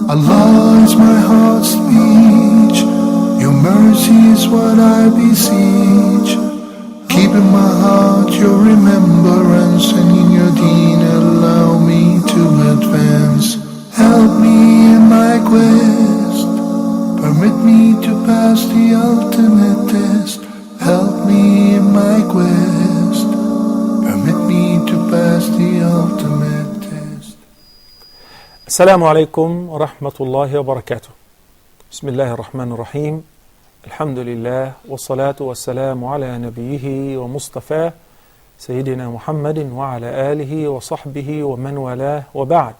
Allah is my heart's speech. Your mercy is what I beseech. Keep in my heart your remembrance, and in your deen allow me to advance. Help me in my quest. Permit me to pass the ultimate test. Help me in my quest. Permit me to pass the ultimate test. Assalamu alaikum wa rahmatullahi wa barakatuh. Bismillahir Rahmanir Rahim. Alhamdulillah wa salatu wa salamu ala nabiyhi wa mustafa Sayyidina Muhammadin wa ala alihi wa sahbihi wa man wala wa ba'd.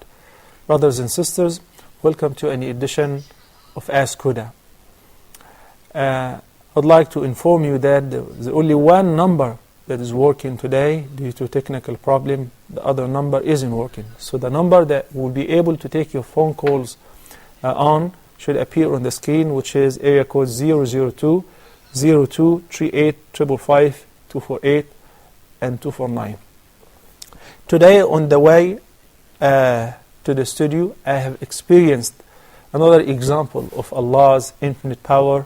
Brothers and sisters, welcome to any edition of Ask Huda. I'd like to inform you that there's only one number that is working today due to technical problem. The other number isn't working. So the number that will be able to take your phone calls on should appear on the screen, which is area code 002 02 38 555 248 and 249. Today on the way to the studio, I have experienced another example of Allah's infinite power,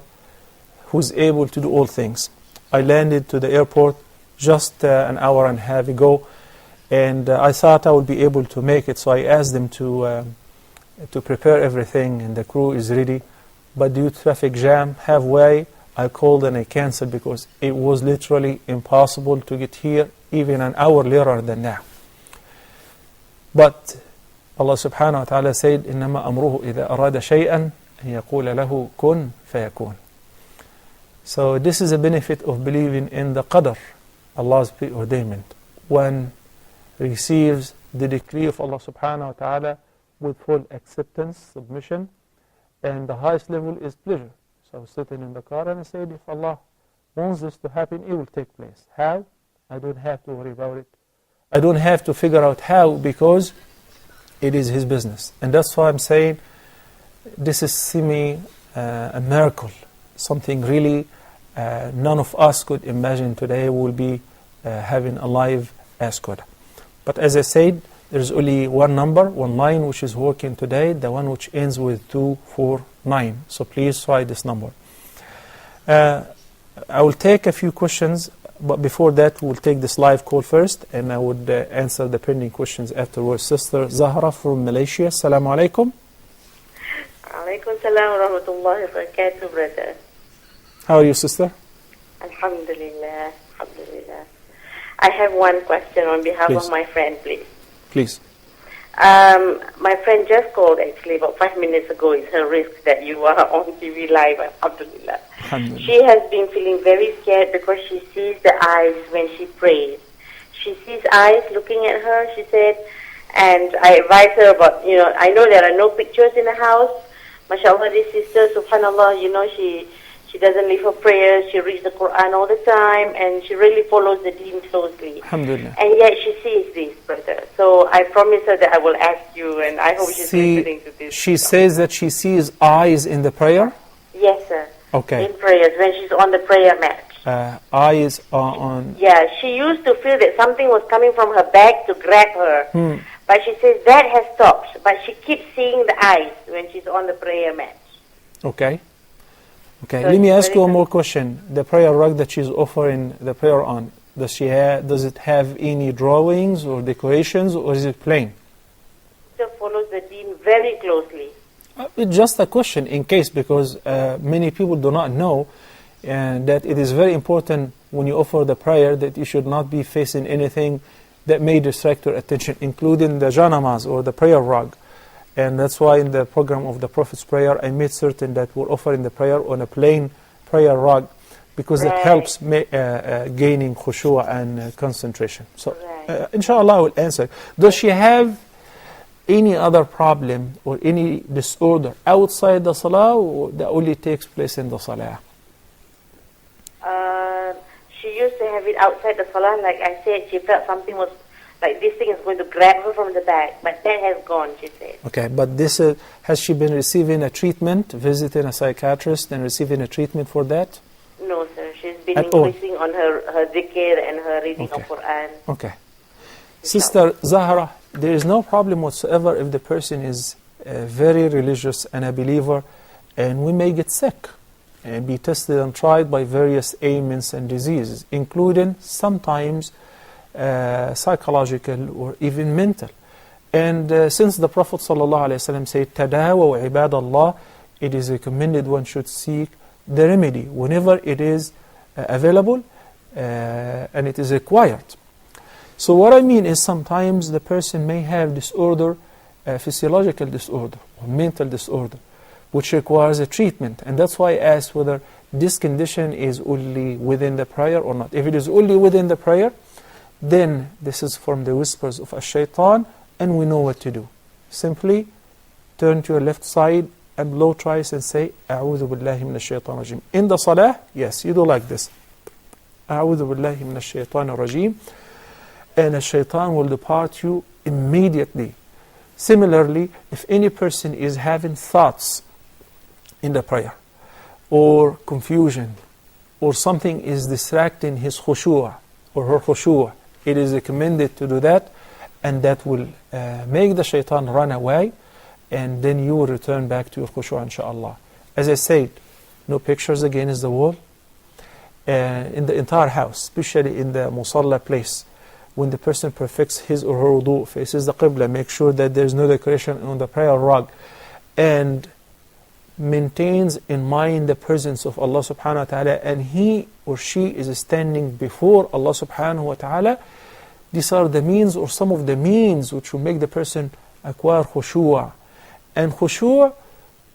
who is able to do all things. I landed to the airport just an hour and a half ago, and I thought I would be able to make it, so I asked them to prepare everything, and the crew is ready. But due to traffic jam, halfway I called and I canceled because it was literally impossible to get here even an hour later than now. But Allah subhanahu wa ta'ala said, إِنَّمَا أَمْرُهُ إِذَا أَرَادَ شَيْئًا أَن يَقُولَ لَهُ كُن فَيَكُونَ. So this is a benefit of believing in the qadr, Allah's preordainment. One receives the decree of Allah subhanahu wa ta'ala with full acceptance, submission, and the highest level is pleasure. So I was sitting in the car and I said, if Allah wants this to happen, it will take place. How? I don't have to worry about it. I don't have to figure out how, because it is His business. And that's why I'm saying this is a miracle, something really none of us could imagine today will be having a live Ask Huda. But as I said, there's only one number, one line which is working today, the one which ends with 249. So please try this number. I will take a few questions, but before that we'll take this live call first, and I would answer the pending questions afterwards. Sister Zahra from Malaysia, Assalamu alaikum. Alaikum salam wa rahmatullahi wa barakatuh, brother. How are you, sister? Alhamdulillah, alhamdulillah. I have one question on behalf of my friend, please. Please. My friend just called actually about 5 minutes ago. It's her risk that you are on TV live, alhamdulillah. She has been feeling very scared because she sees the eyes when she prays. She sees eyes looking at her, she said, and I advise her about, I know there are no pictures in the house. MashaAllah, this sister, subhanAllah, she doesn't leave her prayers, she reads the Quran all the time, and she really follows the deen closely. Alhamdulillah. And yet she sees this, brother. So I promise her that I will ask you, and I hope she's listening to this. She says that she sees eyes in the prayer? Yes, sir. Okay. In prayers, when she's on the prayer mat. Eyes on... Yeah, she used to feel that something was coming from her back to grab her. But she says that has stopped. But she keeps seeing the eyes when she's on the prayer mat. Okay. Okay, so let me ask you one more question. The prayer rug that she's offering the prayer on, does it have any drawings or decorations, or is it plain? She follows the deen very closely. It's just a question in case, because many people do not know that it is very important when you offer the prayer that you should not be facing anything that may distract your attention, including the janamaz or the prayer rug. And that's why in the program of the Prophet's prayer, I made certain that we're offering the prayer on a plain prayer rug, because it helps gaining khushu' and concentration. So, inshallah, I will answer. Does she have any other problem or any disorder outside the salah, or that only takes place in the salah? She used to have it outside the salah. Like I said, she felt something was like this thing is going to grab her from the back, but that has gone, she said. Okay, but this has she been receiving a treatment, visiting a psychiatrist and receiving a treatment for that? No, sir. She's been increasing on her dhikr and her reading of Quran. Okay. Sister Zahra, there is no problem whatsoever if the person is very religious and a believer, and we may get sick and be tested and tried by various ailments and diseases, including sometimes psychological or even mental. And since the Prophet ﷺ said, تَدَاوَوْا عِبَادَ اللَّهِ, it is recommended one should seek the remedy whenever it is available and it is required. So what I mean is sometimes the person may have disorder, physiological disorder or mental disorder, which requires a treatment. And that's why I asked whether this condition is only within the prayer or not. If it is only within the prayer, then this is from the whispers of ash-shaytan, and we know what to do. Simply turn to your left side and blow thrice and say, أعوذ بالله من الشيطان الرجيم. In the salah, yes, you do like this. أعوذ بالله من الشيطان الرجيم. And a shaitan will depart you immediately. Similarly, if any person is having thoughts in the prayer, or confusion, or something is distracting his khushu' or her khushu', it is recommended to do that, and that will make the shaitan run away, and then you will return back to your khushu' inshaAllah. As I said, no pictures against the wall, in the entire house, especially in the musalla place. When the person perfects his or her wudu, faces the qibla, make sure that there is no decoration on the prayer rug, and maintains in mind the presence of Allah subhanahu wa ta'ala, and he or she is standing before Allah subhanahu wa ta'ala. These are the means, or some of the means, which will make the person acquire khushu'. And khushu'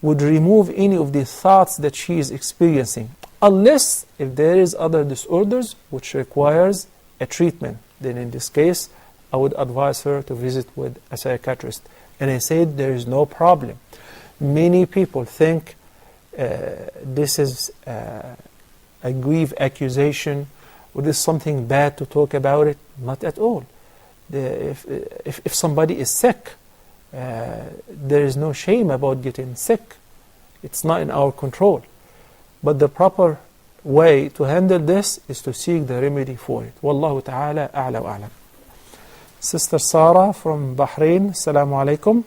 would remove any of the thoughts that she is experiencing, unless if there is other disorders which requires a treatment. Then in this case, I would advise her to visit with a psychiatrist. And I said there is no problem. Many people think this is a grave accusation, or this is something bad to talk about it. Not at all. If somebody is sick, there is no shame about getting sick. It's not in our control. But the proper way to handle this is to seek the remedy for it. Wallahu ta'ala a'la wa a'lam. Sister Sarah from Bahrain, Assalamu alaikum.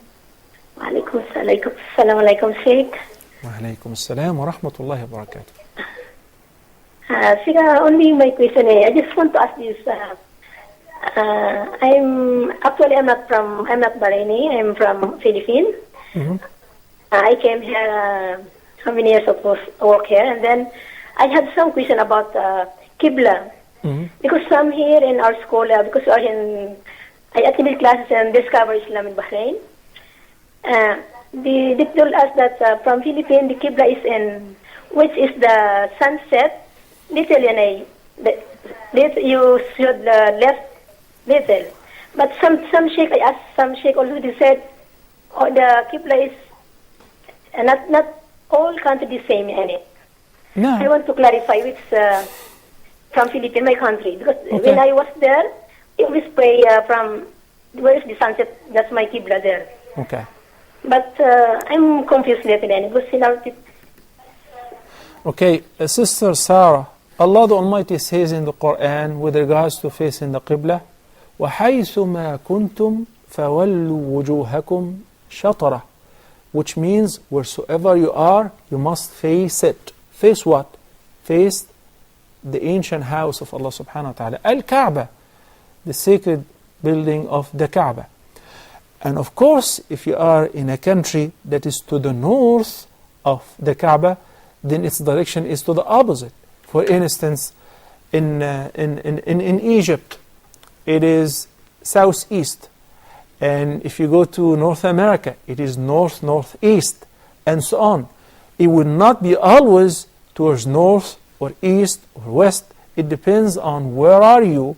Wa alaikum assalam. Assalamu alaikum, Sheikh. Wa alaikum assalam wa rahmatullahi wa barakatuh. Sheikh, only my question is, I just want to ask this. I'm not Bahraini, I'm from Philippines. Mm-hmm. I came here how many years of work here, and then I had some question about Qibla. Mm-hmm. Because some here in our school, because I attended classes and discovered Islam in Bahrain. They told us that from Philippines, the Qibla is in, which is the sunset, little, you should left little. But some sheikh, I asked some sheikh also, they said, oh, the Qibla is not all countries the same in it. No. I want to clarify which from Philippines, my country, because Okay. when I was there, it was pray from where is the sunset. That's my Qibla there. Okay. But I'm confused later, because in our Okay, Sister Sarah, Allah the Almighty says in the Quran with regards to facing the Qibla, وَحَيْثُمَا كُنْتُمْ فَوَلُّوا وُجُوهَكُمْ شَطَرَةً, which means wheresoever you are, you must face it. Face what? Face the ancient house of Allah subhanahu wa ta'ala, Al-Kaaba, the sacred building of the Kaaba. And of course, if you are in a country that is to the north of the Kaaba, then its direction is to the opposite. For instance, in Egypt, it is southeast. And if you go to North America, it is north-northeast, and so on. It would not be always towards north or east or west. It depends on where are you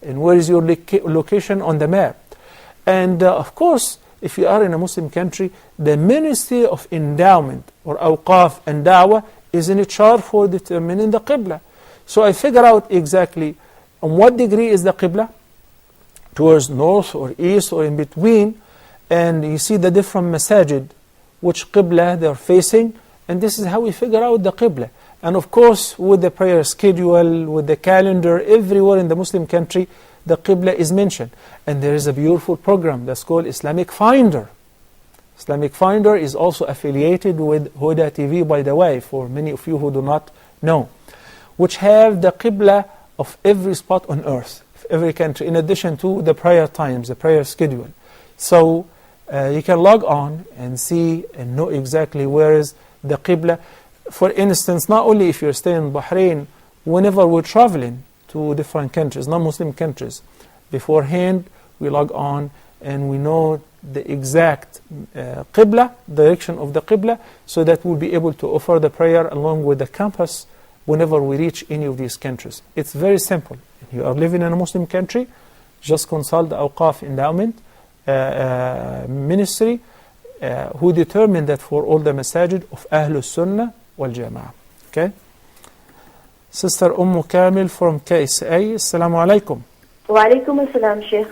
and where is your location on the map. And of course, if you are in a Muslim country, the Ministry of Endowment or Awqaf and Dawah is in charge for determining the Qibla. So I figure out exactly on what degree is the Qibla, towards north or east or in between, and you see the different masajid, which Qibla they are facing, and this is how we figure out the Qibla. And of course, with the prayer schedule, with the calendar, everywhere in the Muslim country, the Qibla is mentioned. And there is a beautiful program that's called Islamic Finder. Islamic Finder is also affiliated with Huda TV, by the way, for many of you who do not know, which have the Qibla of every spot on earth, every country, in addition to the prayer times, the prayer schedule. So you can log on and see and know exactly where is the Qibla. For instance, not only if you're staying in Bahrain, whenever we're traveling to different countries, non-Muslim countries, beforehand we log on and we know the exact Qibla, direction of the Qibla, so that we'll be able to offer the prayer along with the compass whenever we reach any of these countries. It's very simple. If you are living in a Muslim country, just consult the Awqaf Endowment Ministry, who determined that for all the masajid of Ahlul Sunnah wal Jama'ah. Okay? Sister Kamil from KSA, Assalamu alaikum. Wa alaikum assalam, Sheikh.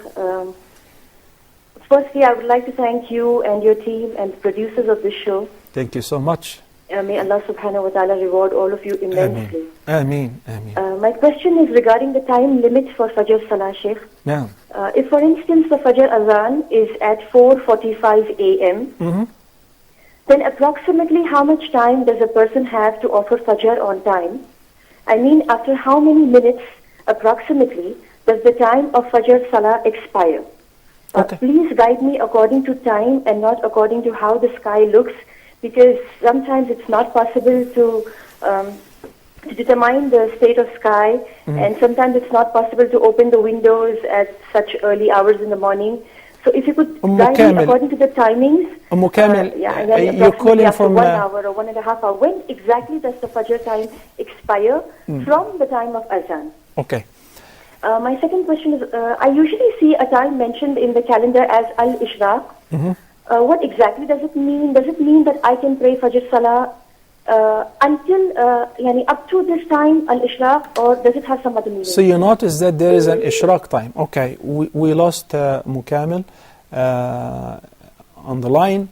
Firstly, I would like to thank you and your team and the producers of this show. Thank you so much. May Allah subhanahu wa ta'ala reward all of you immensely. Ameen. Ameen. My question is regarding the time limit for Fajr Salah, Sheikh. Yeah. If, for instance, the Fajr Azan is at 4:45 a.m., then approximately how much time does a person have to offer Fajr on time? I mean, after how many minutes approximately does the time of Fajr Salah expire? Okay. Please guide me according to time and not according to how the sky looks, because sometimes it's not possible to determine the state of sky, and sometimes it's not possible to open the windows at such early hours in the morning. So if you could guide me according to the timings. Kamil, and then you're calling from 1 hour or 1.5 hours. When exactly does the Fajr time expire from the time of Azan? Okay. My second question is, I usually see a time mentioned in the calendar as Al-Ishraq. What exactly does it mean? Does it mean that I can pray Fajr Salah until, up to this time, Al-Ishraq, or does it have some other meaning? So you notice that there is an Ishraq time. Okay, we lost Kamil on the line.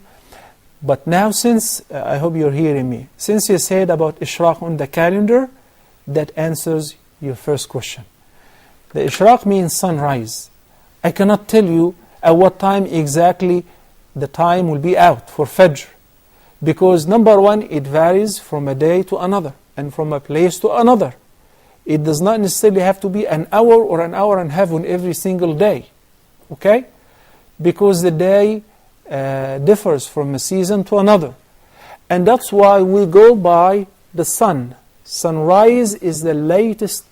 But now since, I hope you're hearing me, since you said about Ishraq on the calendar, that answers your first question. The Ishraq means sunrise. I cannot tell you at what time exactly the time will be out for Fajr, because number one, it varies from a day to another and from a place to another. It does not necessarily have to be an hour or an hour and a half on every single day, okay? Because the day differs from a season to another. And that's why we go by the sun. Sunrise is the latest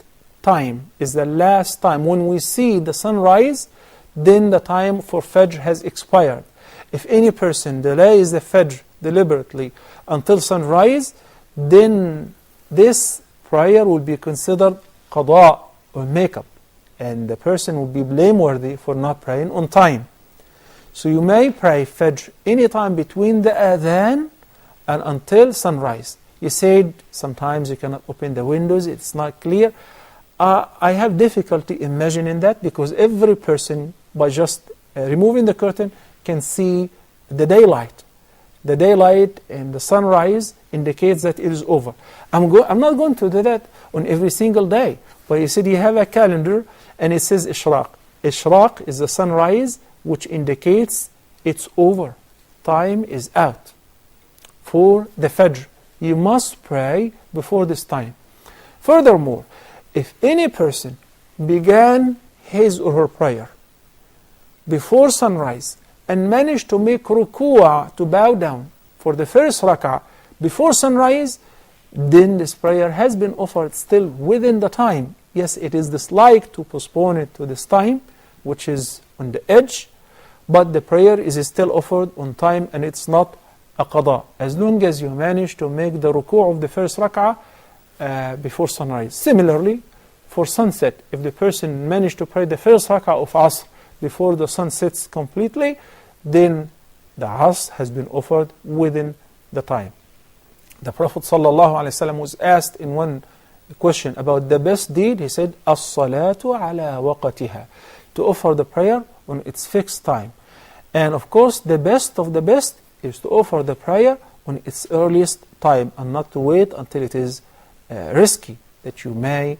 time, is the last time. When we see the sunrise, then the time for Fajr has expired. If any person delays the Fajr deliberately until sunrise, then this prayer will be considered qada or makeup, and the person will be blameworthy for not praying on time. So you may pray Fajr anytime between the adhan and until sunrise. You said sometimes you cannot open the windows, it's not clear. I have difficulty imagining that, because every person, by just removing the curtain, can see the daylight. The daylight and the sunrise indicates that it is over. I'm not going to do that on every single day. But you said you have a calendar and it says Ishraq. Ishraq is the sunrise, which indicates it's over. Time is out. For the Fajr, you must pray before this time. Furthermore, if any person began his or her prayer before sunrise and managed to make ruku'ah, to bow down for the first rak'ah before sunrise, then this prayer has been offered still within the time. Yes, it is disliked to postpone it to this time, which is on the edge, but the prayer is still offered on time, and it's not a qada, as long as you manage to make the ruku' of the first rak'ah before sunrise. Similarly, for sunset, if the person managed to pray the first rak'ah of Asr before the sun sets completely, then the Asr has been offered within the time. The Prophet ﷺ was asked in one question about the best deed. He said, "As-salatu ala waqtiha," to offer the prayer on its fixed time. And of course, the best of the best is to offer the prayer on its earliest time, and not to wait until it is risky, that you may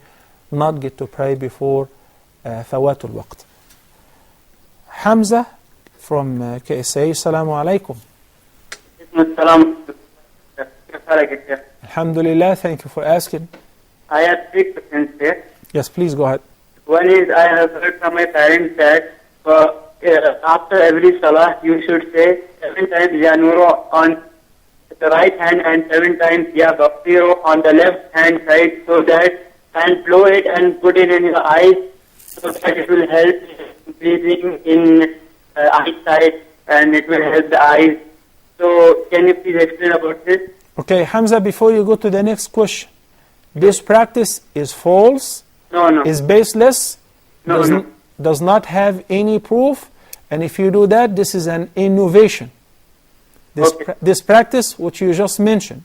not get to pray before fawatul waqt. Hamza from KSA, Assalamu alaikum. Alhamdulillah, thank you for asking. I have 3 questions here. Yes, please go ahead. One is, I have heard from my parents that after every salah you should say 7 times Ya Nuro on the right hand and 7 times Ya Baqiro on the left hand side, so that, and blow it and put it in your eyes, so that it will help increasing in eyesight and it will help the eyes. So can you please explain about this? Okay, Hamza, before you go to the next question, this practice is false, No. is baseless, No. does not have any proof, and if you do that, this is an innovation. This practice, which you just mentioned,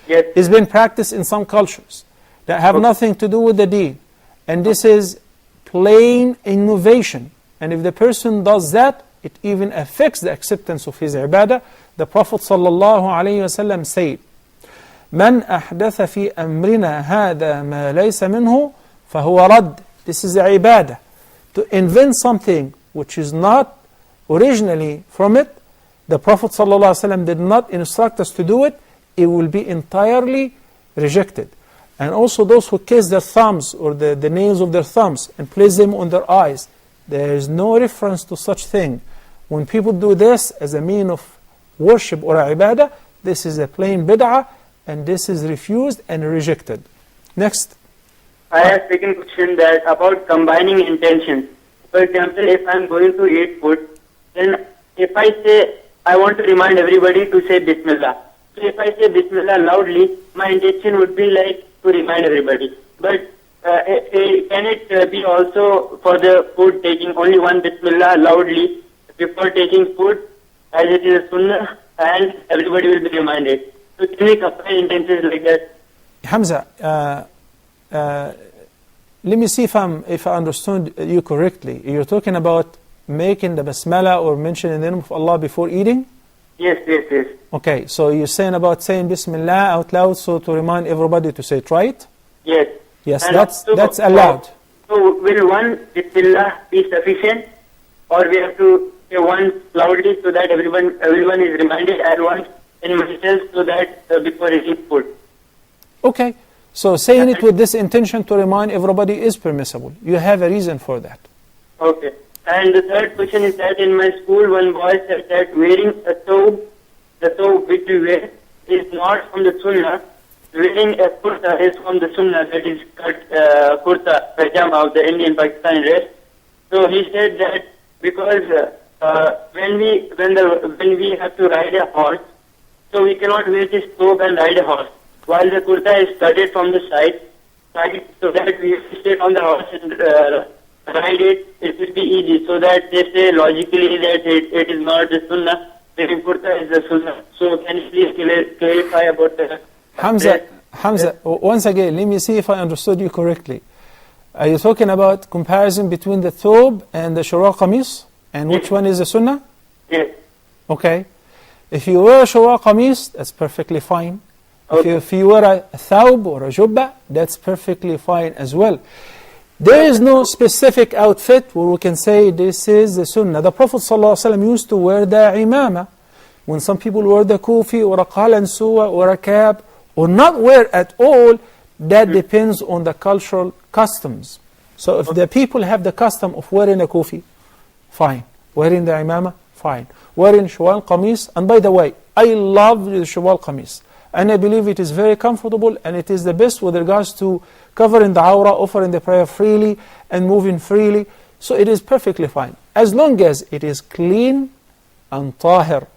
Yes. is been practiced in some cultures that have nothing to do with the deen, and this is plain innovation. And if the person does that, it even affects the acceptance of his ibadah. The Prophet ﷺ said, "Man ahdatha fi amrina hada ma laysa minhu, fahuwa rad." This is ibadah. To invent something which is not originally from it, the Prophet ﷺ did not instruct us to do it, it will be entirely rejected. And also those who kiss their thumbs or the nails of their thumbs and place them on their eyes, there is no reference to such thing. When people do this as a mean of worship or ibadah, this is a plain bid'ah, and this is refused and rejected. Next. I have second question that about combining intentions. For example, if I am going to eat food, then if I say, I want to remind everybody to say Bismillah. So if I say Bismillah loudly, my intention would be like to remind everybody. But can it be also for the food taking only one Bismillah loudly before taking food, as it is a sunnah, and everybody will be reminded? So can we combine intentions like that? Hamza, let me see if I understood you correctly. You're talking about making the basmala or mentioning the name of Allah before eating? Yes. Okay, so you're saying about saying Bismillah out loud, so to remind everybody to say it, right? Yes. Yes, And that's allowed. So will one Bismillah be sufficient, or we have to say once loudly so that everyone is reminded, and once in myself so that before eating food? Okay, so saying it with this intention to remind everybody is permissible. You have a reason for that. Okay. And the third question is that in my school, one boy said that wearing a thobe, the thobe which we wear, is not from the sunnah. Wearing a kurta is from the sunnah, that is kurta, pajama of the Indian Pakistani dress. So he said that because when we have to ride a horse, so we cannot wear this thobe and ride a horse, while the kurta is studded from the side, so that we sit on the horse and ride it, it will be easy. So that they say logically that it is not the sunnah, wearing kurta is the sunnah. So can you please clarify about the Hamza, once again, let me see if I understood you correctly. Are you talking about comparison between the thobe and the shawar qamis? And which one is the sunnah? Yes. Okay. If you wear a shawar qamis, that's perfectly fine. Okay. If you wear a thawb or a jubba, that's perfectly fine as well. There is no specific outfit where we can say this is the sunnah. The Prophet ﷺ used to wear the imama. When some people wear the kufi or a qalansuwa or a cap, or not wear at all, that depends on the cultural customs. So if the people have the custom of wearing a kufi, fine. Wearing the imama, fine. Wearing shawal qamis, and by the way, I love the shawal qamis. And I believe it is very comfortable, and it is the best with regards to covering the awra, offering the prayer freely, and moving freely. So it is perfectly fine, as long as it is clean and tahir.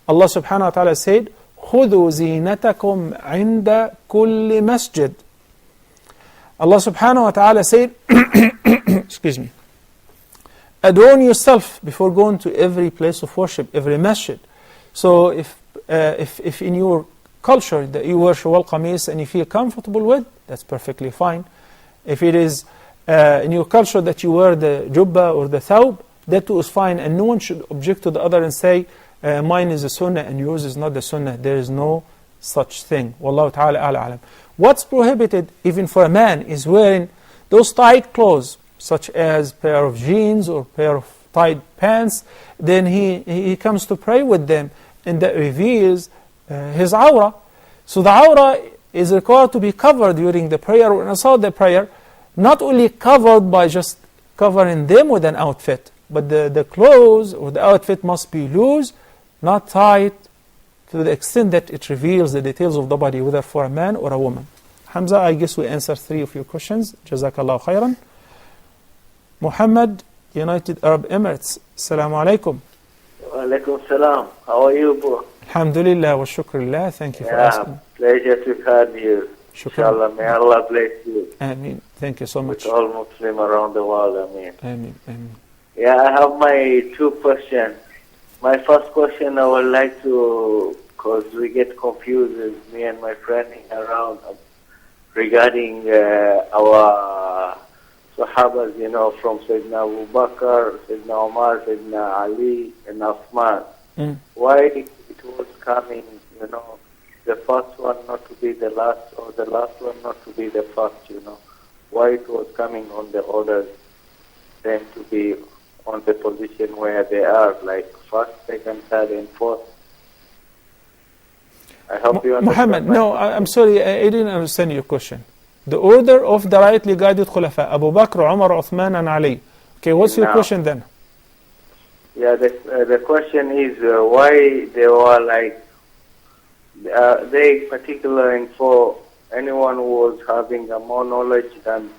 Allah subhanahu wa ta'ala said, خُذُوا زِينَتَكُمْ عِنْدَ كُلِّ مَسْجِدٍ. Allah subhanahu wa ta'ala said, excuse me, adorn yourself before going to every place of worship, every masjid. So if in your culture that you wear shawal qamis and you feel comfortable with, that's perfectly fine. If it is in your culture that you wear the jubba or the thawb, that too is fine, and no one should object to the other and say, mine is the sunnah and yours is not the sunnah. There is no such thing. Wallahu ta'ala a'lam. What's prohibited even for a man is wearing those tight clothes, such as pair of jeans or pair of tight pants. Then he comes to pray with them, and that reveals his awrah. So the awrah is required to be covered during the prayer or inside the prayer, not only covered by just covering them with an outfit, but the clothes or the outfit must be loose, not tight, to the extent that it reveals the details of the body, whether for a man or a woman. Hamza, I guess we answered 3 of your questions. Jazakallah khairan. Muhammad, United Arab Emirates. Assalamu alaikum. Wa alaikum salam. How are you, bro? Alhamdulillah wa shukrillah. Thank you for asking. Pleasure to have you. Shukran. Inshallah, may Allah bless you. Ameen. Thank you so much. With all Muslims around the world, Ameen. Ameen. Ameen. Yeah, I have my 2 questions. My first question I would like to, because we get confused with me and my friend around regarding our Sahabas, you know, from Sayyidina Abu Bakr, Sayyidina Umar, Sayyidina Ali, and Uthman. Why it was coming, you know, the first one not to be the last, or the last one not to be the first, you know. Why it was coming on the orders, then to be on the position where they are, like first, second, third, and fourth. I hope you understand. Muhammad, no, I'm sorry, I didn't understand your question. The order of the rightly guided Khulafa, Abu Bakr, Umar, Uthman, and Ali. Okay, what's your question then? Yeah, the question is why they were like, they particular info, anyone who was having a more knowledge than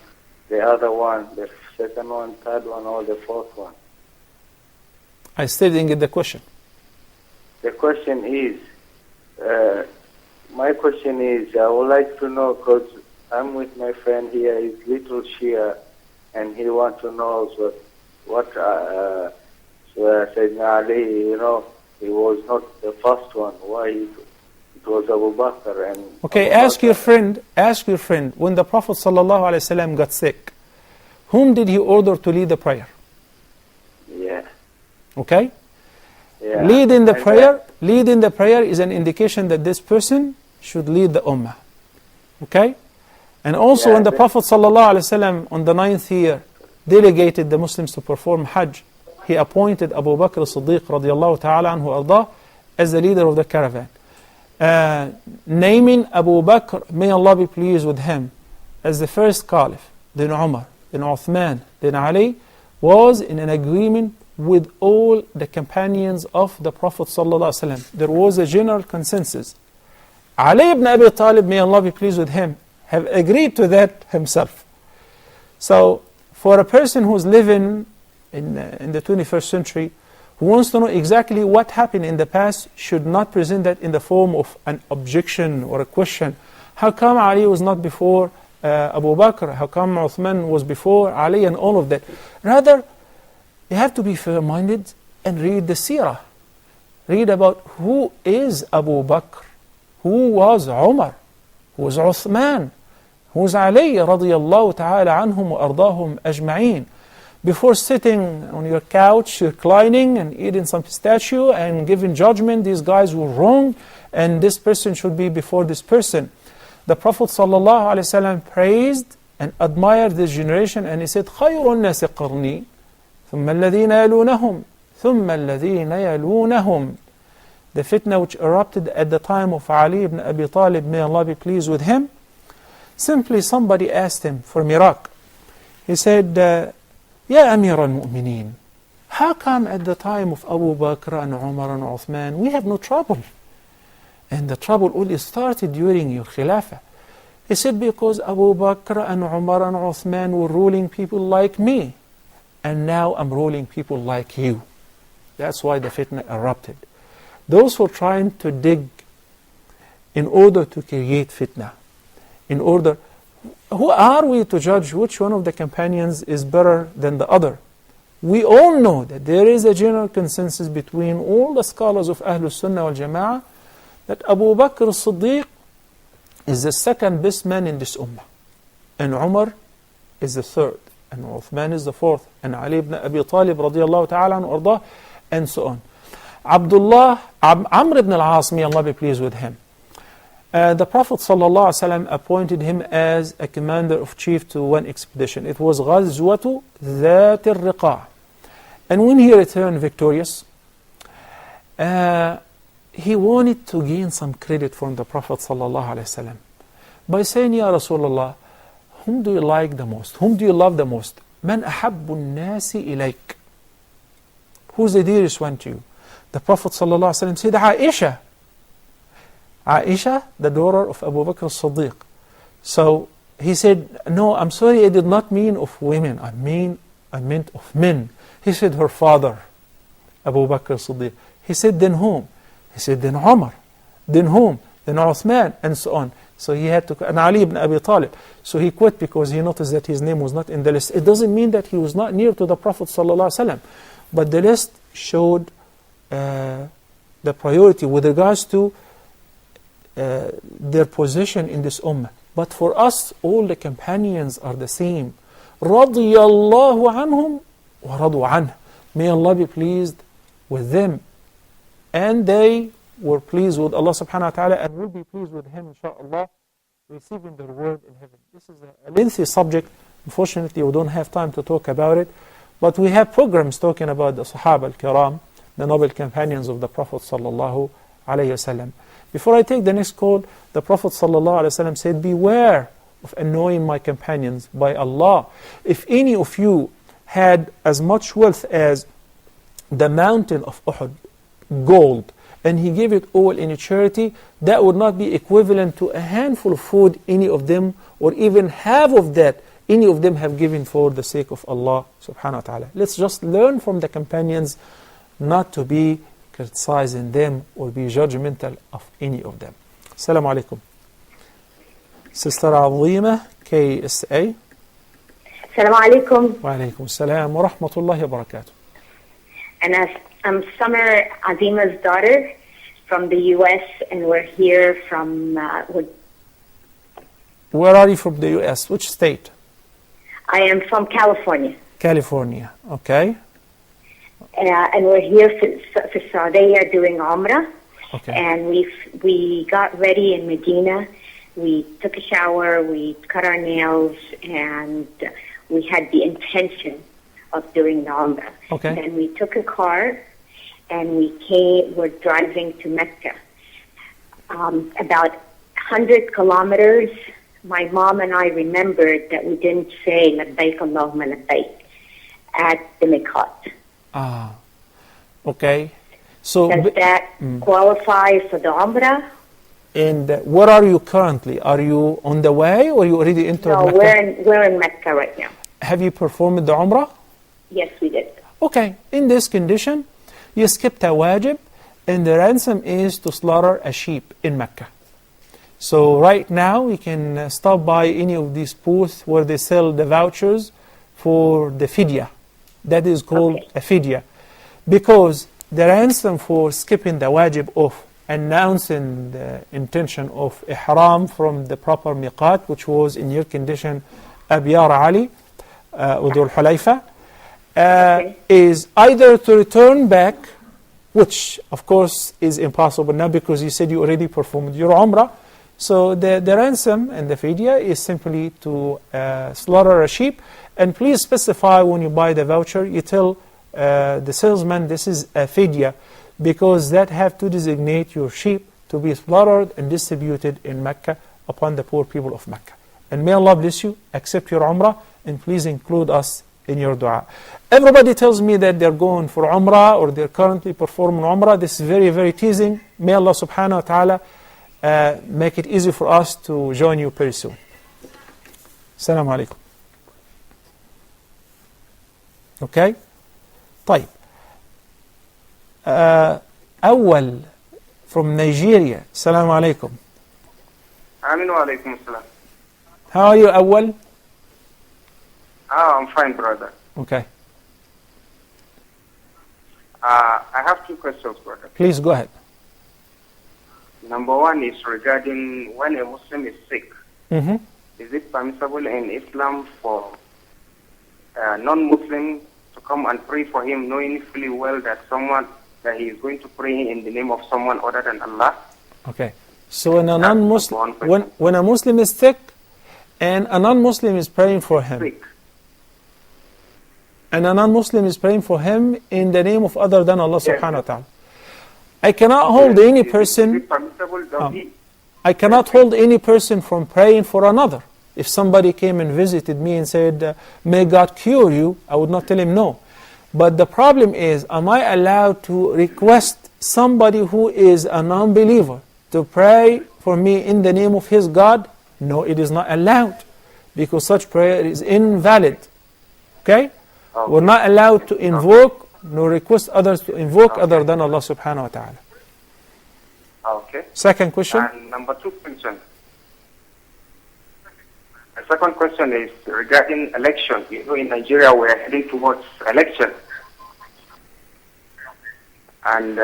the other one, the second one, third one, or the fourth one. I still didn't get the question. The question is, my question is, I would like to know, because I'm with my friend here, he's little Shia, and he wants to know what Sayyidina Ali, you know, he was not the first one. Why it was Abu Bakr and... Okay, ask your friend, when the Prophet ﷺ got sick, whom did he order to lead the prayer? Yeah. Okay? Yeah. Leading the prayer is an indication that this person should lead the ummah. Okay? And also when the Prophet ﷺ on the 9th year delegated the Muslims to perform Hajj, he appointed Abu Bakr as-Siddiq radiallahu ta'ala anhu ardah as the leader of the caravan. Naming Abu Bakr, may Allah be pleased with him, as the first caliph, then Umar, then Uthman, then Ali, was in an agreement with all the companions of the Prophet ﷺ. There was a general consensus. Ali ibn Abi Talib, may Allah be pleased with him, have agreed to that himself. So, for a person who's living in the 21st century, who wants to know exactly what happened in the past, should not present that in the form of an objection or a question. How come Ali was not before Abu Bakr? How come Uthman was before Ali, and all of that? Rather, you have to be fair-minded and read the seerah. Read about who is Abu Bakr, who was Umar, who was Uthman, who was Ali radiyallahu ta'ala anhum wa ardahum ajma'een. Before sitting on your couch, reclining and eating some pistachio and giving judgment, these guys were wrong and this person should be before this person. The Prophet ﷺ praised and admired this generation, and he said, خَيْرُ النَّاسِ قَرْنِي ثُمَّ الَّذِينَ يَلُونَهُمْ ثُمَّ الَّذِينَ يَلُونَهُمْ. The fitna which erupted at the time of Ali ibn Abi Talib, may Allah be pleased with him, simply somebody asked him for miracle. He said, Ya Amir al-Mu'mineen, how come at the time of Abu Bakr and Umar and Uthman we have no trouble? And the trouble only started during your Khilafah. He said, because Abu Bakr and Umar and Uthman were ruling people like me, and now I'm ruling people like you. That's why the fitna erupted. Those who are trying to dig in order to create fitna, who are we to judge which one of the companions is better than the other? We all know that there is a general consensus between all the scholars of Ahlul Sunnah wal Jama'ah that Abu Bakr as-Siddiq is the second best man in this ummah, and Umar is the third, and Uthman is the fourth, and Ali ibn Abi Talib radiyallahu ta'ala anhu ardah, and so on. Amr ibn al-As, may Allah be pleased with him, the Prophet ﷺ appointed him as a commander of chief to one expedition. It was غزوة ذات الرقاع. And when he returned victorious, he wanted to gain some credit from the Prophet ﷺ by saying, Ya Rasulullah, whom do you like the most? Whom do you love the most? Man ahabbu nasi ilayk. Who's the dearest one to you? The Prophet ﷺ said, Aisha. Aisha, the daughter of Abu Bakr as-Siddiq. So he said, no, I'm sorry, I did not mean of women. I meant of men. He said, her father, Abu Bakr as-Siddiq. He said, then whom? He said, then Umar. Then whom? Then Uthman, and so on. So he had to, and Ali ibn Abi Talib. So he quit because he noticed that his name was not in the list. It doesn't mean that he was not near to the Prophet ﷺ, but the list showed the priority with regards to their position in this ummah. But for us, all the companions are the same. رَضِيَ اللَّهُ عَنْهُمْ وَرَضُوا عَنْهُ. May Allah be pleased with them. And they were pleased with Allah subhanahu wa ta'ala and will be pleased with Him, inshaAllah, receiving their reward in heaven. This is a lengthy subject. Unfortunately, we don't have time to talk about it. But we have programs talking about the Sahaba al-Kiram, the noble companions of the Prophet sallallahu alayhi wasallam. Before I take the next call, the Prophet sallallahu alayhi wasallam said, beware of annoying my companions. By Allah, if any of you had as much wealth as the mountain of Uhud, gold, and he gave it all in a charity, that would not be equivalent to a handful of food any of them, or even half of that, any of them have given for the sake of Allah subhanahu wa ta'ala. Let's just learn from the companions not to be criticizing them or be judgmental of any of them. Assalamu alaikum. Sister Azima, KSA. Assalamu alaikum. Wa alaikum assalam wa rahmatullahi wa barakatuh. And I'm Summer Azima's daughter from the U.S. and we're here from... Where are you from the U.S.? Which state? I am from California. California, okay. And we're here for Saudi doing Umrah. Okay. And we got ready in Medina. We took a shower, we cut our nails, and we had the intention of doing the Umrah. Okay. And we took a car and we're driving to Mecca. About 100 kilometers, my mom and I remembered that we didn't say Labbaik Allahumma Labbaik at the Miqat. Ah, okay. So does that qualify for the Umrah? And where are you currently? Are you on the way or you already entered No, Mecca? we're in Mecca right now. Have you performed the Umrah? Yes, we did. Okay, in this condition, you skipped a wajib, and the ransom is to slaughter a sheep in Mecca. So right now, you can stop by any of these booths where they sell the vouchers for the fidya. That is called a fidya. Because the ransom for skipping the wajib of announcing the intention of ihram from the proper miqat, which was in your condition Abyar Ali, Udul Hulayfa, is either to return back, which of course is impossible now because you said you already performed your Umrah. So the ransom and the fidya is simply to slaughter a sheep. And please specify when you buy the voucher, you tell the salesman this is a fidya, because that have to designate your sheep to be slaughtered and distributed in Mecca upon the poor people of Mecca. And may Allah bless you, accept your Umrah, and please include us in your dua. Everybody tells me that they're going for Umrah or they're currently performing Umrah. This is very, very teasing. May Allah subhanahu wa ta'ala make it easy for us to join you very soon. Assalamu alaikum. Okay? طيب. أول from Nigeria. Assalamu alaikum. Aminu alaikum assalam. How are you, أول? I'm fine, brother. Okay. I have two questions, brother. Please go ahead. Number one is regarding when a Muslim is sick. Mm-hmm. Is it permissible in Islam for a non-Muslim to come and pray for him, knowing fully well that he is going to pray in the name of someone other than Allah? Okay. So when a non-Muslim, when a Muslim is sick, and a non-Muslim is praying for him, Sick. and a non-Muslim is praying for him in the name of other than Allah subhanahu wa ta'ala. I cannot hold any person. I cannot hold any person from praying for another. If somebody came and visited me and said, may God cure you, I would not tell him no. But the problem is, am I allowed to request somebody who is a non-believer to pray for me in the name of his God? No, it is not allowed, because such prayer is invalid. Okay? We're not allowed to invoke nor request others to invoke other than Allah subhanahu wa ta'ala. Okay. Second question. And number 2 question. The second question is regarding election. You know, in Nigeria we are heading towards election. And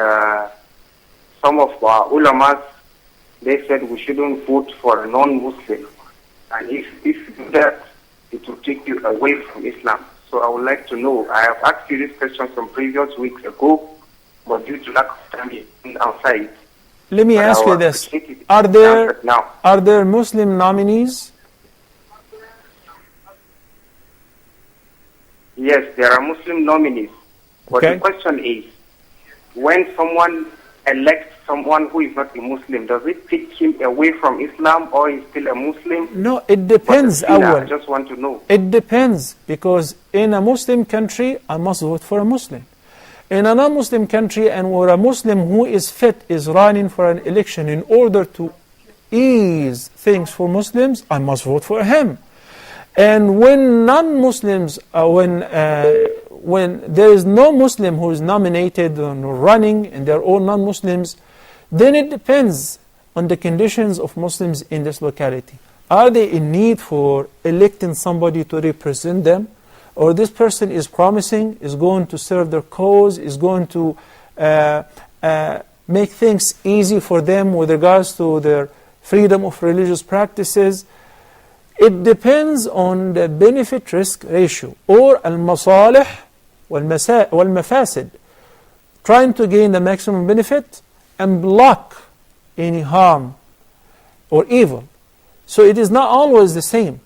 some of our ulamas, they said we shouldn't vote for a non-Muslim. And if you do that, it will take you away from Islam. So I would like to know, I have asked you this question some previous weeks ago, but due to lack of time being outside. Let me ask you this. Are there Muslim nominees? Yes, there are Muslim nominees. But Okay. the question is, when someone elects someone who is not a Muslim, does it take him away from Islam, or is still a Muslim? No, it depends. I just want to know. It depends, because in a Muslim country, I must vote for a Muslim. In a non-Muslim country, and where a Muslim who is fit is running for an election in order to ease things for Muslims, I must vote for him. And when non-Muslims, when there is no Muslim who is nominated or running and they're all non-Muslims, then it depends on the conditions of Muslims in this locality. Are they in need for electing somebody to represent them? Or this person is promising, is going to serve their cause, is going to make things easy for them with regards to their freedom of religious practices? It depends on the benefit-risk ratio, or al-masalih wal-mafasid, trying to gain the maximum benefit and block any harm or evil. So it is not always the same.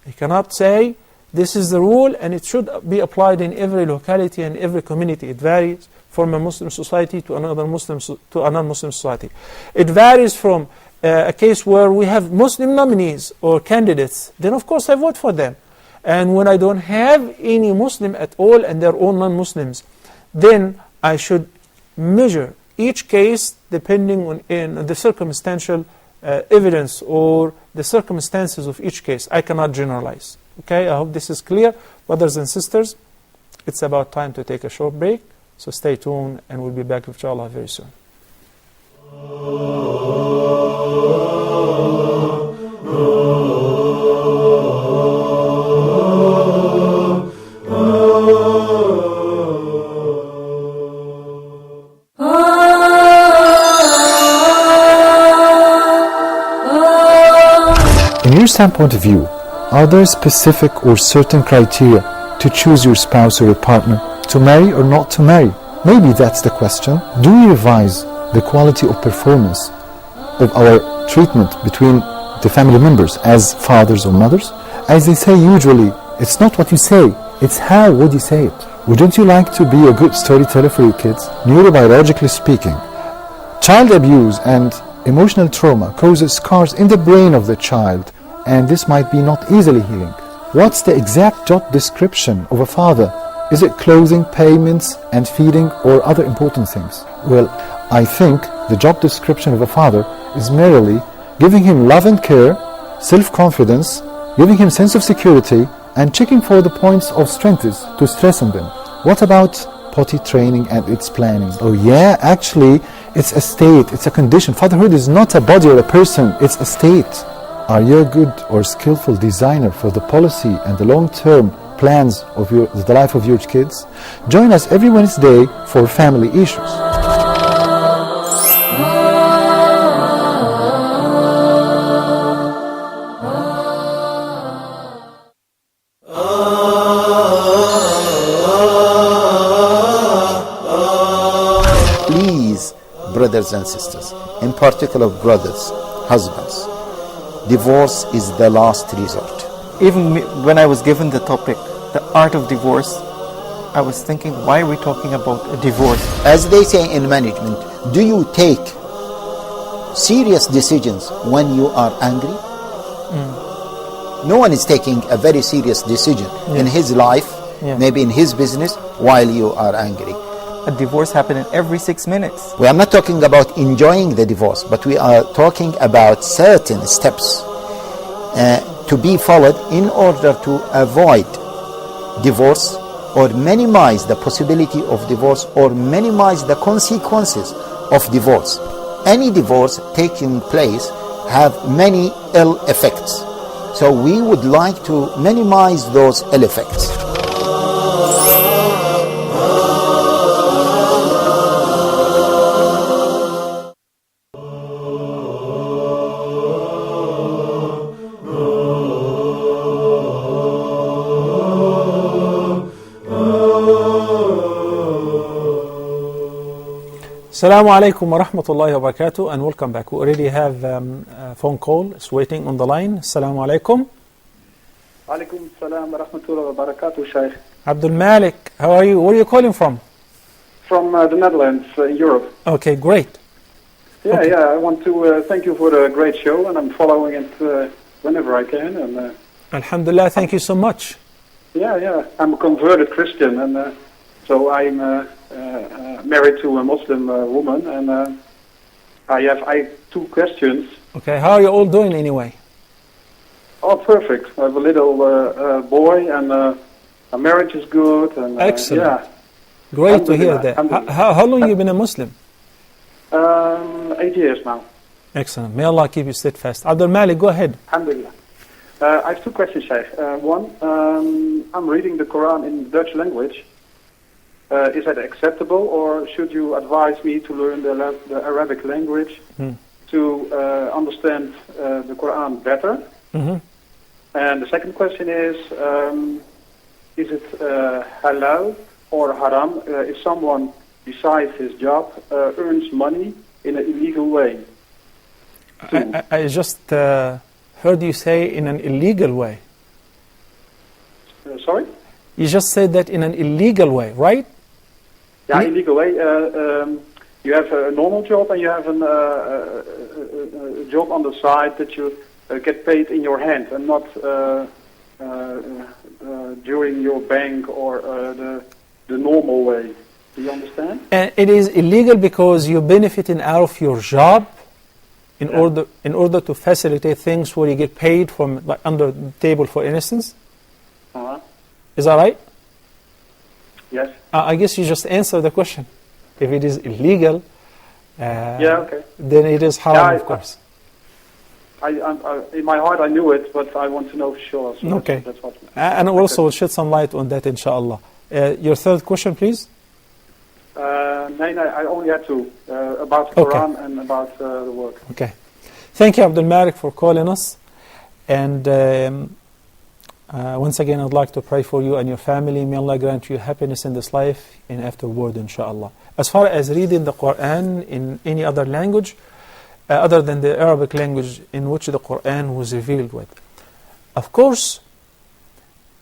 You cannot say this is the rule and it should be applied in every locality and every community. It varies from a Muslim society to another Muslim to a non-Muslim society. It varies from a case where we have Muslim nominees or candidates, then of course I vote for them. And when I don't have any Muslim at all and they're all non-Muslims, then I should measure each case depending on the circumstantial evidence or the circumstances of each case. I cannot generalize. Okay, I hope this is clear. Brothers and sisters, it's about time to take a short break. So stay tuned and we'll be back inshallah very soon. In your standpoint of view, are there specific or certain criteria to choose your spouse or a partner, to marry or not to marry? Maybe that's the question. Do we revise the quality of performance of our treatment between the family members as fathers or mothers? As they say usually, it's not what you say, it's how would you say it. Wouldn't you like to be a good storyteller for your kids? Neurobiologically speaking, child abuse and emotional trauma causes scars in the brain of the child, and this might be not easily healing. What's the exact job description of a father? Is it clothing, payments, and feeding, or other important things? Well, I think the job description of a father is merely giving him love and care, self-confidence, giving him sense of security, and checking for the points of strengths to stress on them. What about potty training and its planning? Oh yeah, actually, it's a state, it's a condition. Fatherhood is not a body or a person, it's a state. Are you a good or skillful designer for the policy and the long-term plans of the life of your kids? Join us every Wednesday for family issues. Please, brothers and sisters, in particular brothers, husbands, divorce is the last resort. Even when I was given the topic, the art of divorce, I was thinking, why are we talking about a divorce? As they say in management, Do you take serious decisions when you are angry? No one is taking a very serious decision in his life, maybe in his business, while you are angry. A divorce happening every 6 minutes. We are not talking about enjoying the divorce, but we are talking about certain steps to be followed in order to avoid divorce or minimize the possibility of divorce or minimize the consequences of divorce. Any divorce taking place have many ill effects. So we would like to minimize those ill effects. Assalamu alaikum wa rahmatullahi wa barakatuh, and welcome back. We already have a phone call. It's waiting on the line. Assalamu alaikum. Alaikum salam wa rahmatullahi wa barakatuh, Shaykh. Abdul Malik, how are you? Where are you calling from? From the Netherlands, Europe. Okay, great. Yeah, I want to thank you for the great show, and I'm following it whenever I can. And Alhamdulillah, thank you so much. Yeah, I'm a converted Christian, and so I'm married to a Muslim woman, and I have two questions. Okay, how are you all doing anyway? Oh, perfect. I have a little boy, and our marriage is good. And excellent. Yeah. Great to hear that. How long have you been a Muslim? 8 years now. Excellent. May Allah keep you steadfast. Abdul Malik, go ahead. Alhamdulillah. I have two questions, Shaykh. One, I'm reading the Quran in Dutch language. Is that acceptable, or should you advise me to learn the Arabic language to understand the Quran better? And the second question is it halal or haram if someone, besides his job, earns money in an illegal way? I just heard you say in an illegal way. Sorry? You just said that in an illegal way, right? Yeah, illegal way. You have a normal job and you have a job on the side that you get paid in your hand and not during your bank or the normal way. Do you understand? And it is illegal because you're benefiting out of your job in order to facilitate things where you get paid from, like, under the table, for instance. Is that right? Yes. I guess you just answered the question. If it is illegal, okay. Then it is haram, of course. I, in my heart I knew it, but I want to know for sure. So okay. That's what and also we'll shed some light on that, inshallah. Your third question, please? No, I only had two, about Quran and about the work. Okay. Thank you, Abdul Malik, for calling us. And once again, I'd like to pray for you and your family. May Allah grant you happiness in this life and afterward, inshallah. As far as reading the Quran in any other language, other than the Arabic language in which the Quran was revealed with, of course,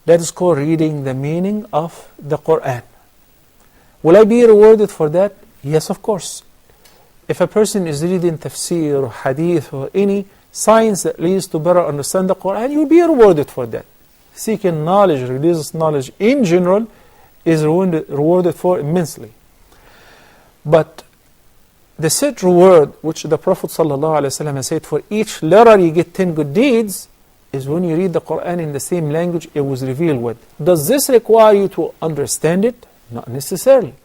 that is called reading the meaning of the Quran. Will I be rewarded for that? Yes, of course. If a person is reading tafsir or hadith or any science that leads to better understand the Quran, you will be rewarded for that. Seeking knowledge, religious knowledge in general, is rewarded for immensely. But the set reward which the Prophet ﷺ has said, for each letter you get 10 good deeds, is when you read the Quran in the same language it was revealed with. Does this require you to understand it? Not necessarily.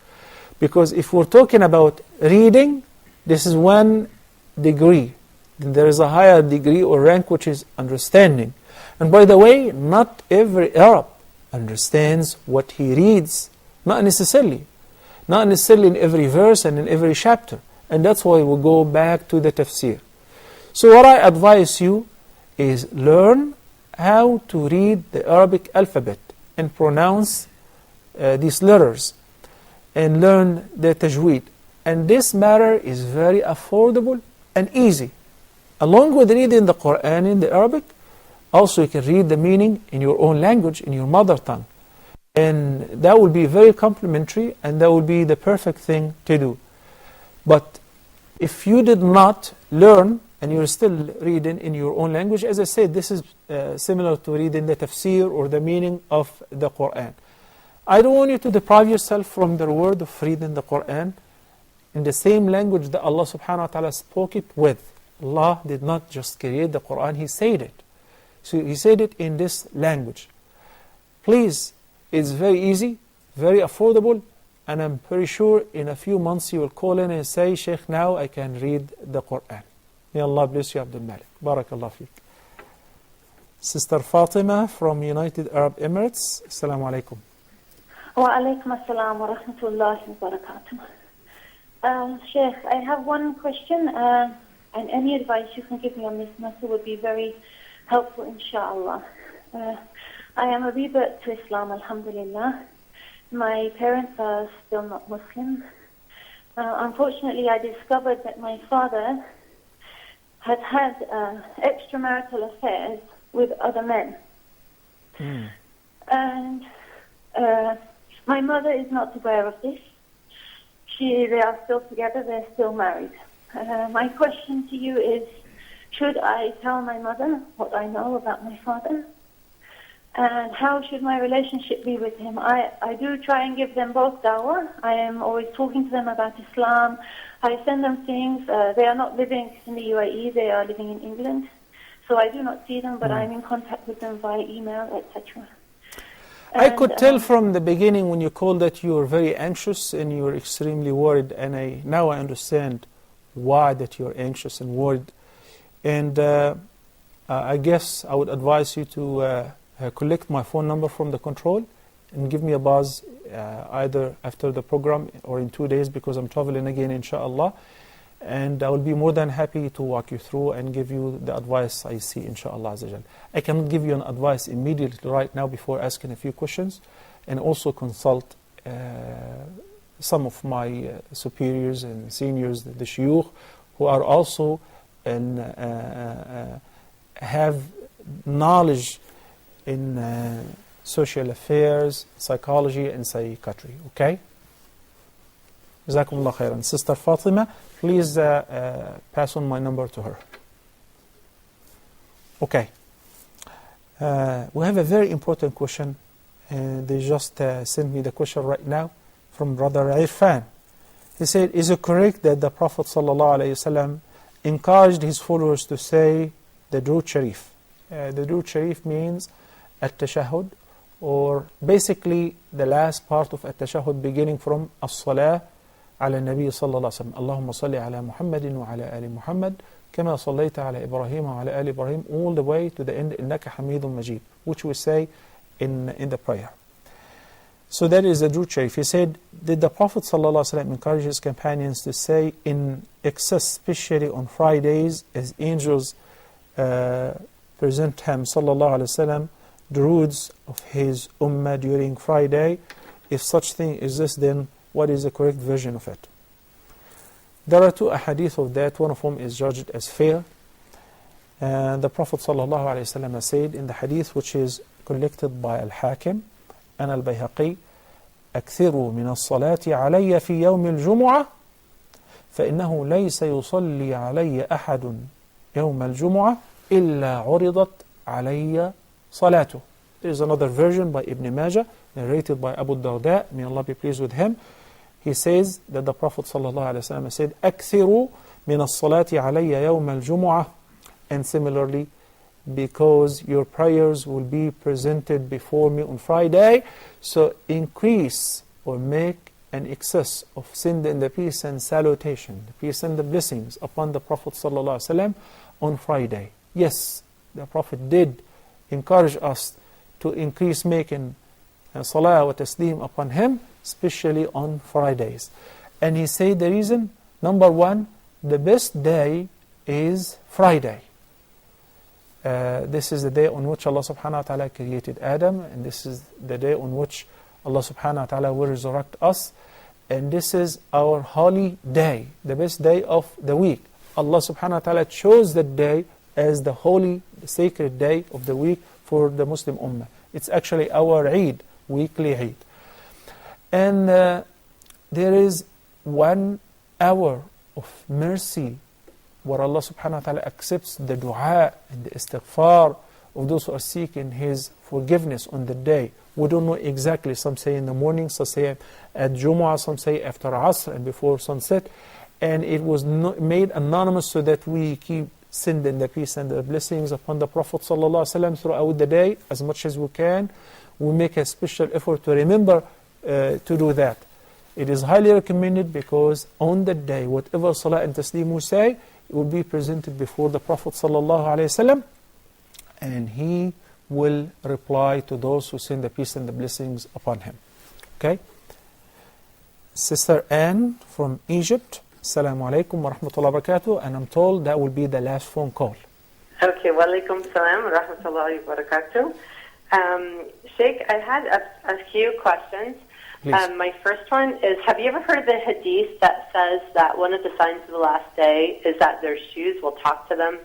Because if we're talking about reading, this is one degree. Then there is a higher degree or rank which is understanding. And by the way, not every Arab understands what he reads. Not necessarily. Not necessarily in every verse and in every chapter. And that's why we go back to the tafsir. So what I advise you is learn how to read the Arabic alphabet and pronounce these letters and learn the tajweed. And this matter is very affordable and easy. Along with reading the Quran in the Arabic, also you can read the meaning in your own language, in your mother tongue. And that will be very complimentary and that will be the perfect thing to do. But If you did not learn and you're still reading in your own language, as I said, this is similar to reading the tafsir or the meaning of the Quran. I don't want you to deprive yourself from the reward of reading the Quran in the same language that Allah subhanahu wa ta'ala spoke it with. Allah did not just create the Quran, He said it. So He said it in this language. Please, it's very easy, very affordable, and I'm pretty sure in a few months you will call in and say, Sheikh, now I can read the Quran. May Allah bless you, Abdul Malik. Barakallah feek. Sister Fatima from United Arab Emirates. Assalamu alaikum. Wa alaikum assalam wa rahmatullahi wa barakatuh. Sheikh, I have one question, and any advice you can give me on this matter would be very helpful, inshallah. I am a revert to Islam, alhamdulillah. My parents are still not Muslims. Unfortunately, I discovered that my father had had extramarital affairs with other men. And my mother is not aware of this. They are still together, they're still married. My question to you is, should I tell my mother what I know about my father? And how should my relationship be with him? I do try and give them both dawah. I am always talking to them about Islam. I send them things. They are not living in the UAE, they are living in England. So I do not see them, but I'm in contact with them via email, etc. I could tell from the beginning when you called that you were very anxious and you were extremely worried, and now I understand why that you're anxious and worried. And I guess I would advise you to collect my phone number from the control and give me a buzz either after the program or in 2 days, because I'm traveling again, inshallah. And I will be more than happy to walk you through and give you the advice I see, inshallah. I cannot give you an advice immediately right now before asking a few questions, and also consult some of my superiors and seniors, the shuyukh, who are also and have knowledge in social affairs, psychology, and psychiatry. Okay? Jazakumullah khairan. Sister Fatima, please pass on my number to her. Okay. We have a very important question. They just sent me the question right now from Brother Irfan. He said, is it correct that the Prophet ﷺ encouraged his followers to say the Durud Sharif? The Durud Sharif means At-Tashahhud, or basically the last part of At-Tashahhud beginning from As-Salah على النبي صلى الله عليه وسلم. اللهم صل على محمد وعلى آل محمد كما صليت على إبراهيم وعلى آل إبراهيم, all the way to the end, إنك حميد مجيد, which we say in the prayer. So that is the Durud Sharif. He said, did the Prophet ﷺ encourage his companions to say in excess, especially on Fridays, as angels present him, sallallahu alaihi wasallam, duruds of his ummah during Friday? If such thing exists, then what is the correct version of it? There are two ahadith of that. One of them is judged as fair. The Prophet ﷺ said in the hadith, which is collected by Al-Hakim and Al-Bayhaqi, أكثروا من الصلاة علي في يوم الجمعة فإنه ليس يصلي علي أحد يوم الجمعة إلا عرضت علي صلاته. There is another version by Ibn Majah, narrated by Abu Darda, may Allah be pleased with him. He says that the Prophet ﷺ said, أكثروا من الصلاة علي يوم الجمعة, and similarly, because your prayers will be presented before me on Friday, so increase or make an excess of send and the peace and salutation, the peace and the blessings upon the Prophet ﷺ on Friday. Yes, the Prophet did encourage us to increase making salah wa taslim upon him, especially on Fridays. And he said the reason, number one, the best day is Friday. This is the day on which Allah subhanahu wa ta'ala created Adam, and this is the day on which Allah subhanahu wa ta'ala will resurrect us, and this is our holy day, the best day of the week. Allah subhanahu wa ta'ala chose that day as the holy, sacred day of the week for the Muslim Ummah. It's actually our Eid, weekly Eid. And there is 1 hour of mercy, where Allah subhanahu wa ta'ala accepts the dua and the istighfar of those who are seeking His forgiveness on the day. We don't know exactly. Some say in the morning, some say at Jumu'ah, some say after Asr and before sunset. And it was made anonymous so that we keep sending the peace and the blessings upon the Prophet ﷺ throughout the day as much as we can. We make a special effort to remember to do that. It is highly recommended because on the day, whatever salah and taslim we say, it will be presented before the Prophet ﷺ, and he will reply to those who send the peace and the blessings upon him. Okay? Sister Anne from Egypt. Assalamu alaikum wa rahmatullahi wa barakatuh. And I'm told that will be the last phone call. Okay, wa alaikum salam wa rahmatullahi wa barakatuh. Sheikh, I had a few questions. My first one is, have you ever heard the hadith that says that one of the signs of the last day is that their shoes will talk to them?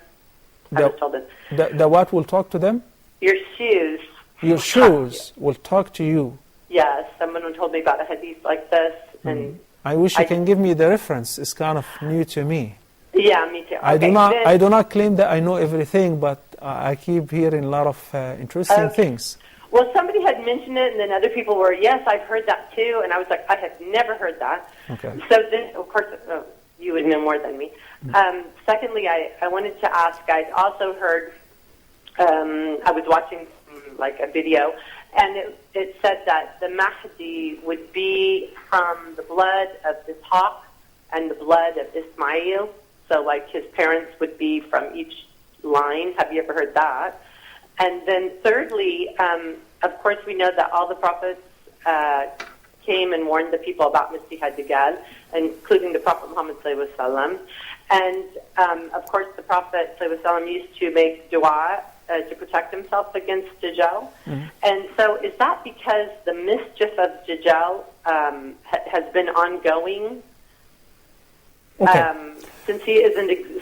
I was told it. The what will talk to them? Your shoes. Your shoes will talk to you. Yes, someone told me about a hadith like this. And I wish you can give me the reference. It's kind of new to me. Yeah, me too. Okay, I do not claim that I know everything, but I keep hearing a lot of interesting things. Well, somebody had mentioned it, and then other people were, yes, I've heard that too. And I was like, I have never heard that. Okay. So then, of course, you would know more than me. Secondly, I wanted to ask, I also heard, I was watching like a video, and it said that the Mahdi would be from the blood of Ishaq and the blood of Ismail. So like his parents would be from each line. Have you ever heard that? And then thirdly, of course we know that all the prophets came and warned the people about Masih ad-Dajjal, including the Prophet Muhammad ﷺ. And of course the Prophet ﷺ used to make dua to protect himself against Dajjal. And so is that because the mischief of Dajjal has been ongoing? Since he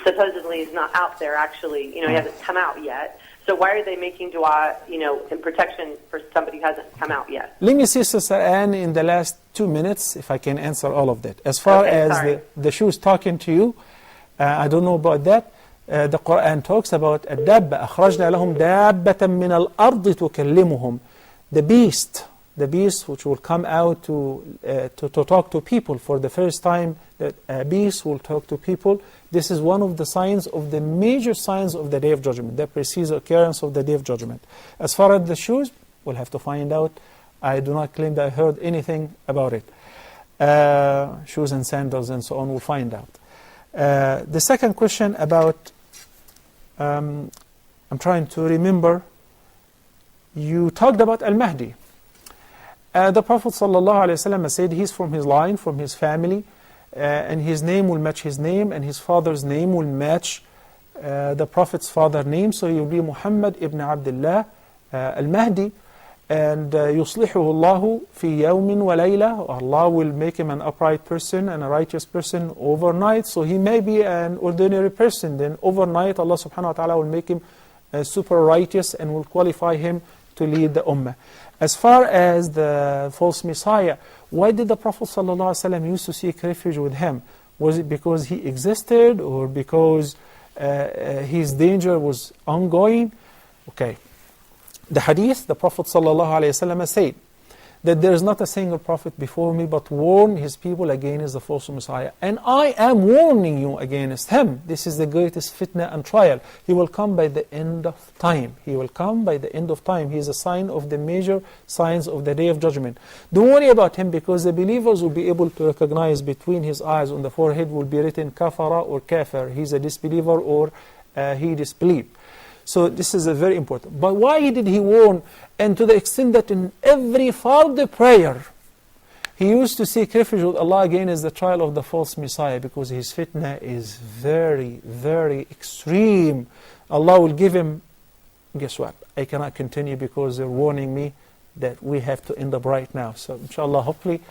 supposedly is not out there actually, he hasn't come out yet. So why are they making dua, in protection for somebody who hasn't come out yet? Let me see, Sister Anne, in the last 2 minutes, if I can answer all of that. As far as the shoes talking to you, I don't know about that. The Quran talks about الدابة أخرجنا لهم دابة من الأرض تكلمهم. The beast which will come out to talk to people for the first time, that a beast will talk to people. This is one of the signs of the major signs of the Day of Judgment, the precise occurrence of the Day of Judgment. As far as the shoes, we'll have to find out. I do not claim that I heard anything about it. Shoes and sandals and so on, we'll find out. The second question about, I'm trying to remember, you talked about Al-Mahdi. The Prophet ﷺ said he's from his line, from his family, and his name will match his name, and his father's name will match the Prophet's father's name, so he will be Muhammad ibn Abdullah Al-Mahdi, and يُصْلِحُهُ اللَّهُ فِي يَوْمٍ وَلَيْلَةٍ. Allah will make him an upright person and a righteous person overnight, so he may be an ordinary person, then overnight Allah subhanahu wa ta'ala will make him super righteous and will qualify him to lead the ummah. As far as the false Messiah, why did the Prophet ﷺ used to seek refuge with him? Was it because he existed or because his danger was ongoing? Okay. The hadith, the Prophet ﷺ said that there is not a single prophet before me but warned his people against the false Messiah. And I am warning you against him. This is the greatest fitna and trial. He will come by the end of time. He will come by the end of time. He is a sign of the major signs of the Day of Judgment. Don't worry about him, because the believers will be able to recognize between his eyes on the forehead will be written kafara or kafir. He's a disbeliever or he disbelieved. So this is a very important. But why did he warn? And to the extent that in every fard prayer, he used to seek refuge with Allah against the trial of the false Messiah, because his fitna is very, very extreme. Allah will give him, guess what? I cannot continue because they're warning me that we have to end up right now. So inshallah, hopefully,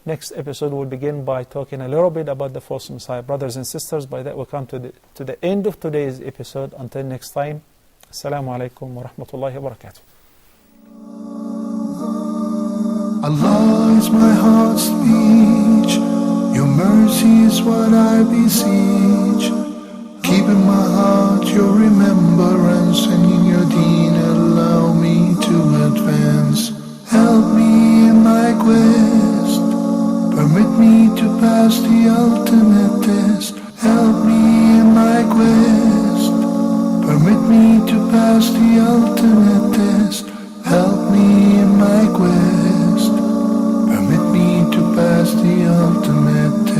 next episode will begin by talking a little bit about the false Messiah. Brothers and sisters, by that we'll come to the end of today's episode. Until next time. Assalamu alaikum wa rahmatullahi wa barakatuh. Allah is my heart's speech. Your mercy is what I beseech. Keep in my heart your remembrance, and in your deen allow me to advance. Help me in my quest. Permit me to pass the ultimate test. Help me in my quest. Permit me to pass the ultimate test. Help me in my quest. Permit me to pass the ultimate test.